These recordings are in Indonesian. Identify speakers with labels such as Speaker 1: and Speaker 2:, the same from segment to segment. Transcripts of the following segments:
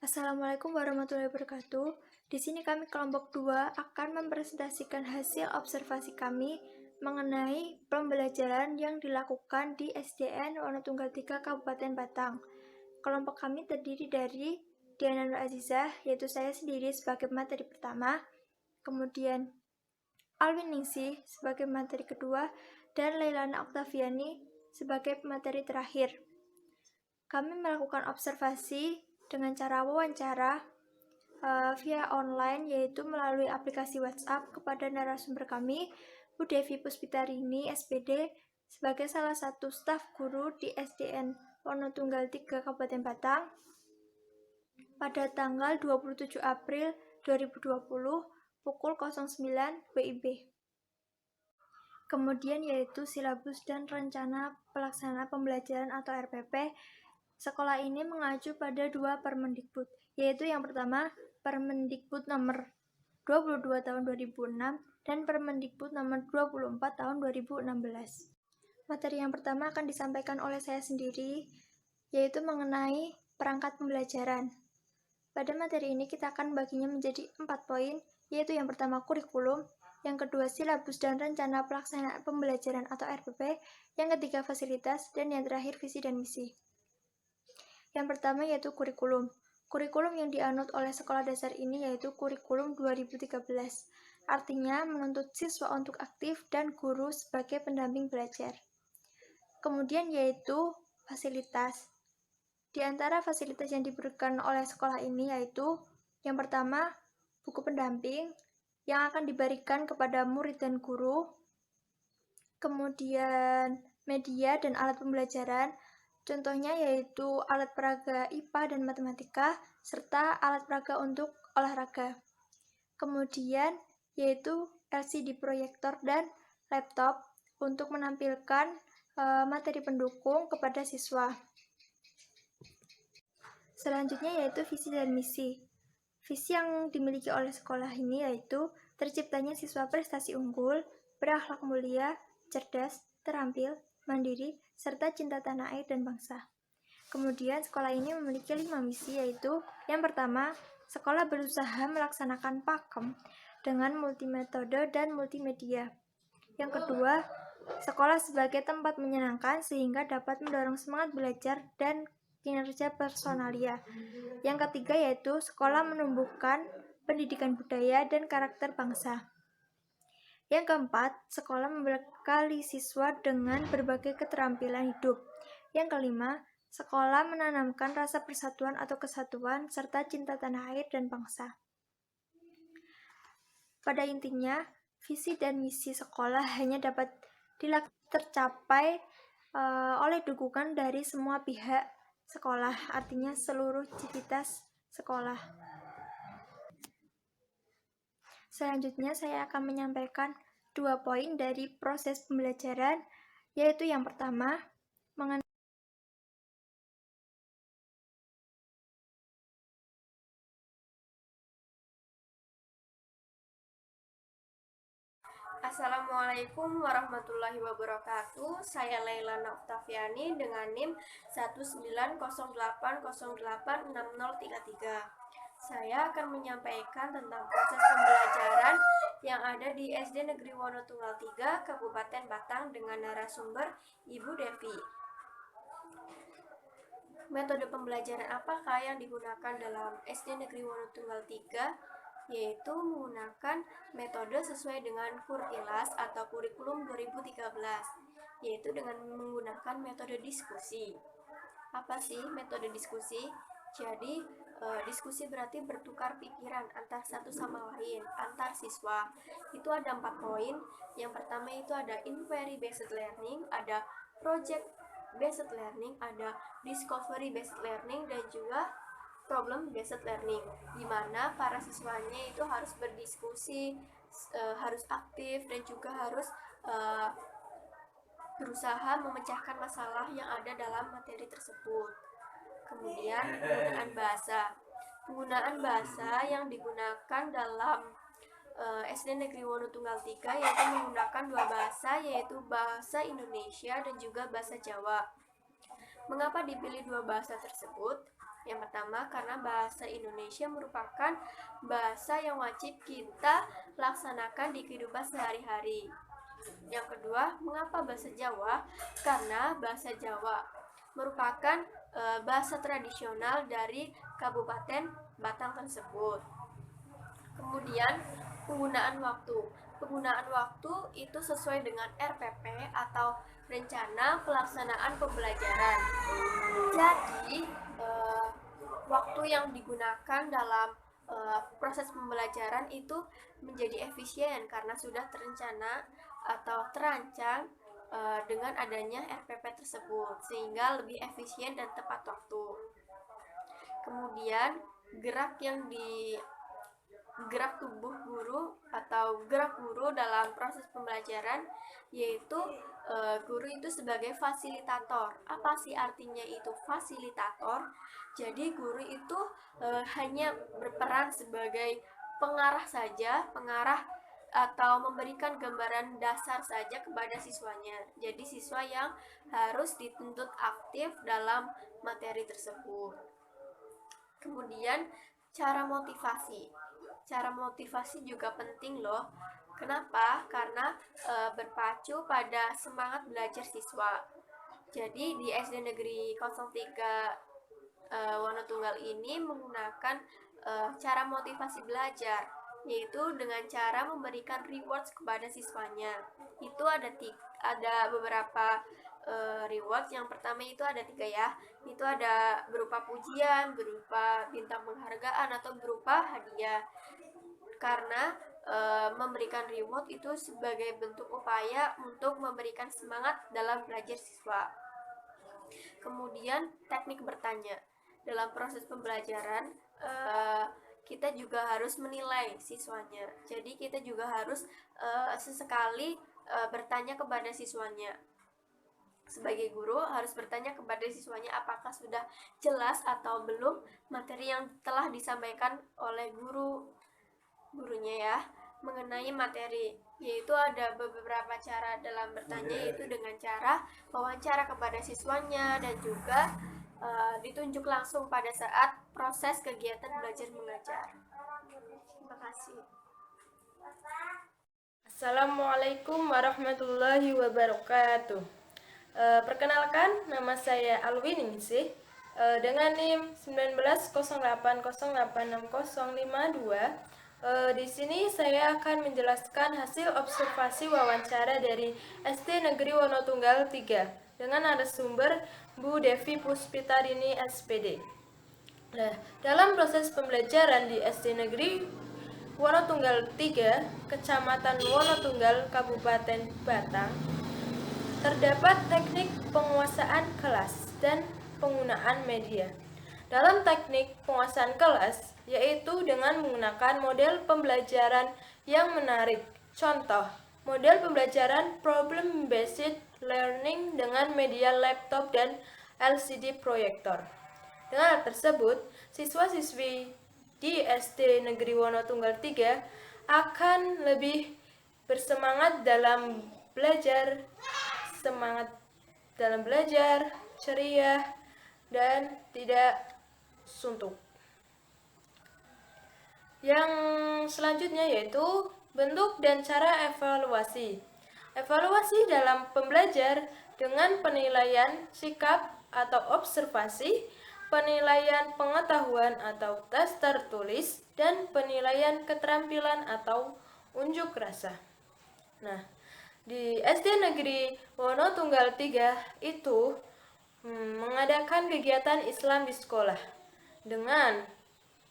Speaker 1: Assalamualaikum warahmatullahi wabarakatuh. Di sini kami kelompok 2 akan mempresentasikan hasil observasi kami mengenai pembelajaran yang dilakukan di SDN Wonotunggal 3 Kabupaten Batang. Kelompok kami terdiri dari Diana Nur Azizah, yaitu saya sendiri sebagai materi pertama, kemudian Alwin Ningsih sebagai materi kedua, dan Leilana Oktaviani sebagai materi terakhir. Kami melakukan observasi dengan cara wawancara via online, yaitu melalui aplikasi WhatsApp kepada narasumber kami, Bu Devi Puspitarini, SPD, sebagai salah satu staf guru di SDN Wonotunggal 3 Kabupaten Batang pada tanggal 27 April 2020 pukul 09 WIB. Kemudian yaitu silabus dan rencana pelaksana pembelajaran atau RPP. Sekolah ini mengacu pada 2 Permendikbud, yaitu yang pertama Permendikbud nomor 22 tahun 2006 dan Permendikbud nomor 24 tahun 2016. Materi yang pertama akan disampaikan oleh saya sendiri, yaitu mengenai perangkat pembelajaran. Pada materi ini kita akan membaginya menjadi 4 poin, yaitu yang pertama kurikulum, yang kedua silabus dan rencana pelaksanaan pembelajaran atau RPP, yang ketiga fasilitas, dan yang terakhir visi dan misi. Yang pertama yaitu kurikulum. Kurikulum yang dianut oleh sekolah dasar ini yaitu kurikulum 2013. Artinya menuntut siswa untuk aktif dan guru sebagai pendamping belajar. Kemudian yaitu fasilitas. Di antara fasilitas yang diberikan oleh sekolah ini yaitu yang pertama buku pendamping yang akan diberikan kepada murid dan guru. Kemudian media dan alat pembelajaran. Contohnya yaitu alat peraga IPA dan matematika, serta alat peraga untuk olahraga. Kemudian yaitu LCD proyektor dan laptop untuk menampilkan materi pendukung kepada siswa. Selanjutnya yaitu visi dan misi. Visi yang dimiliki oleh sekolah ini yaitu terciptanya siswa prestasi unggul, berakhlak mulia, cerdas, terampil, mandiri, serta cinta tanah air dan bangsa. Kemudian sekolah ini memiliki 5 misi, yaitu yang pertama, sekolah berusaha melaksanakan pakem dengan multimetode dan multimedia. Yang kedua, sekolah sebagai tempat menyenangkan sehingga dapat mendorong semangat belajar dan kinerja personalia. Yang ketiga yaitu sekolah menumbuhkan pendidikan budaya dan karakter bangsa. Yang keempat, sekolah membekali siswa dengan berbagai keterampilan hidup. Yang kelima, sekolah menanamkan rasa persatuan atau kesatuan serta cinta tanah air dan bangsa. Pada intinya, visi dan misi sekolah hanya dapat tercapai oleh dukungan dari semua pihak sekolah, artinya seluruh civitas sekolah. Selanjutnya saya akan menyampaikan 2 poin dari proses pembelajaran, yaitu yang pertama mengenai
Speaker 2: Assalamualaikum warahmatullahi wabarakatuh. Saya Leilana Oktaviani dengan NIM 19080086033. Saya akan menyampaikan tentang proses pembelajaran yang ada di SD Negeri Wonotunggal 3 Kabupaten Batang dengan narasumber Ibu Devi. Metode pembelajaran apakah yang digunakan dalam SD Negeri Wonotunggal 3? Yaitu menggunakan metode sesuai dengan Kurtilas atau kurikulum 2013, yaitu dengan menggunakan metode diskusi. Apa sih metode diskusi? Jadi diskusi berarti bertukar pikiran antar satu sama lain, antar siswa. Itu ada 4 poin. Yang pertama itu ada inquiry based learning, ada project based learning, ada discovery based learning, dan juga problem based learning, di mana para siswanya itu harus berdiskusi, harus aktif, dan juga harus berusaha memecahkan masalah yang ada dalam materi tersebut. Kemudian penggunaan bahasa yang digunakan dalam SD Negeri Wonotunggal 3 yaitu menggunakan 2 bahasa, yaitu bahasa Indonesia dan juga bahasa Jawa. Mengapa dipilih dua bahasa tersebut? Yang pertama, karena bahasa Indonesia merupakan bahasa yang wajib kita laksanakan di kehidupan sehari-hari. Yang kedua, mengapa bahasa Jawa? Karena bahasa Jawa merupakan bahasa tradisional dari Kabupaten Batang tersebut. Kemudian, penggunaan waktu. Penggunaan waktu itu sesuai dengan RPP atau Rencana Pelaksanaan Pembelajaran. Jadi, waktu yang digunakan dalam proses pembelajaran itu menjadi efisien karena sudah terencana atau terancang dengan adanya RPP tersebut, sehingga lebih efisien dan tepat waktu. Kemudian, gerak tubuh guru atau gerak guru dalam proses pembelajaran, yaitu guru itu sebagai fasilitator. Apa sih artinya itu fasilitator? Jadi guru itu hanya berperan sebagai pengarah saja, pengarah atau memberikan gambaran dasar saja kepada siswanya. Jadi siswa yang harus dituntut aktif dalam materi tersebut. Kemudian cara motivasi. Cara motivasi juga penting loh. Kenapa? Karena berpacu pada semangat belajar siswa. Jadi di SD Negeri 03 Wonotunggal ini menggunakan cara motivasi belajar, yaitu dengan cara memberikan rewards kepada siswanya. Itu ada beberapa reward. Yang pertama itu ada 3 ya. Itu ada berupa pujian, berupa bintang penghargaan, atau berupa hadiah. Karena memberikan reward itu sebagai bentuk upaya untuk memberikan semangat dalam belajar siswa. Kemudian teknik bertanya. Dalam proses pembelajaran kita juga harus menilai siswanya. Jadi kita juga harus sesekali bertanya kepada siswanya. Sebagai guru harus bertanya kepada siswanya apakah sudah jelas atau belum materi yang telah disampaikan oleh gurunya ya mengenai materi. Yaitu ada beberapa cara dalam bertanya, yaitu dengan cara wawancara kepada siswanya dan juga ditunjuk langsung pada saat proses kegiatan belajar mengajar. Terima kasih.
Speaker 3: Assalamualaikum warahmatullahi wabarakatuh. Perkenalkan, nama saya Alwin Ningsih dengan NIM 1908086052. Di sini saya akan menjelaskan hasil observasi wawancara dari SD Negeri Wonotunggal 3 dengan narasumber Bu Devi Puspitarini SPD. Nah, dalam proses pembelajaran di SD Negeri Wonotunggal 3, Kecamatan Wonotunggal, Kabupaten Batang, terdapat teknik penguasaan kelas dan penggunaan media. Dalam teknik penguasaan kelas, yaitu dengan menggunakan model pembelajaran yang menarik. Contoh, model pembelajaran problem-based learning dengan media laptop dan LCD proyektor. Dengan hal tersebut, siswa-siswi di SD Negeri Wonotunggal 3 akan lebih bersemangat dalam belajar, ceria, dan tidak suntuk. Yang selanjutnya yaitu bentuk dan cara evaluasi. Evaluasi dalam pembelajar dengan penilaian sikap atau observasi, penilaian pengetahuan atau tes tertulis, dan penilaian keterampilan atau unjuk rasa. Nah, di SD Negeri Wonotunggal 3 itu mengadakan kegiatan Islam di sekolah dengan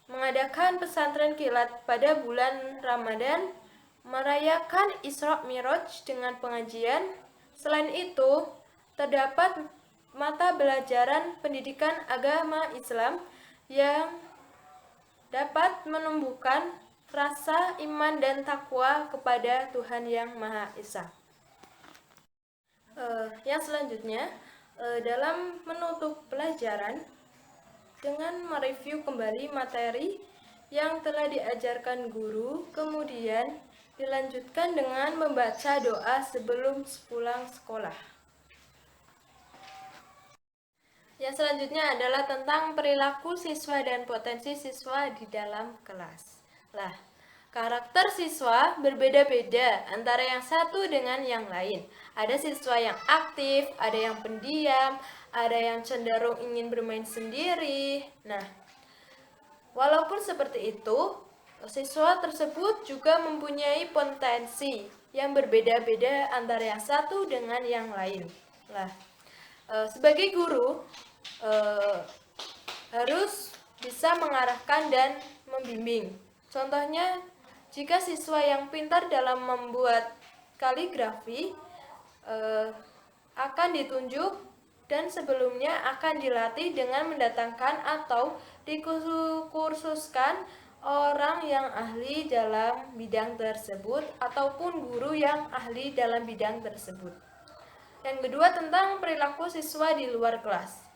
Speaker 3: mengadakan pesantren kilat pada bulan Ramadan, merayakan Isra Mi'raj dengan pengajian. Selain itu, terdapat mata pelajaran pendidikan agama Islam yang dapat menumbuhkan rasa iman dan takwa kepada Tuhan Yang Maha Esa. Yang selanjutnya, dalam menutup pelajaran dengan mereview kembali materi yang telah diajarkan guru, kemudian dilanjutkan dengan membaca doa sebelum pulang sekolah. Yang selanjutnya adalah tentang perilaku siswa dan potensi siswa di dalam kelas. Lah, karakter siswa berbeda-beda antara yang satu dengan yang lain. Ada siswa yang aktif, ada yang pendiam, ada yang cenderung ingin bermain sendiri. Nah, walaupun seperti itu, siswa tersebut juga mempunyai potensi yang berbeda-beda antara yang satu dengan yang lain. Nah, sebagai guru harus bisa mengarahkan dan membimbing. Contohnya, jika siswa yang pintar dalam membuat kaligrafi akan ditunjuk dan sebelumnya akan dilatih dengan mendatangkan atau dikursuskan orang yang ahli dalam bidang tersebut ataupun guru yang ahli dalam bidang tersebut. Yang kedua tentang perilaku siswa di luar kelas.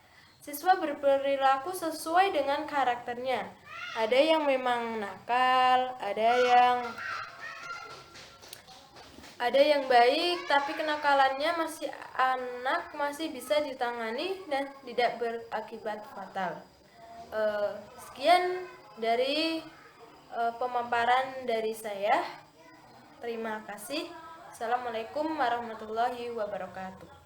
Speaker 3: Siswa berperilaku sesuai dengan karakternya. Ada yang memang nakal, ada yang baik, tapi kenakalannya masih bisa ditangani dan tidak berakibat fatal. Sekian dari pemaparan dari saya. Terima kasih. Assalamualaikum warahmatullahi wabarakatuh.